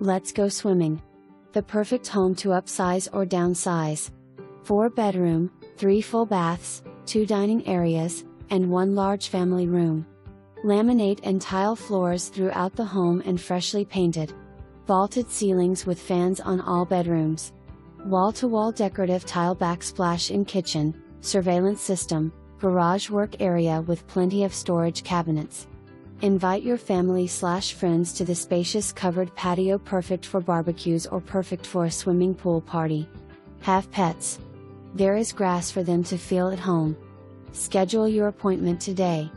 Let's go swimming. The perfect home to upsize or downsize. 4-bedroom, 3 full baths, 2 dining areas, and 1 large family room. Laminate and tile floors throughout the home and freshly painted. Vaulted ceilings with fans on all bedrooms. Wall-to-wall decorative tile backsplash in kitchen, surveillance system, garage work area with plenty of storage cabinets. Invite your family/friends to the spacious covered patio, perfect for barbecues or perfect for a swimming pool party. Have pets. There is grass for them to feel at home. Schedule your appointment today.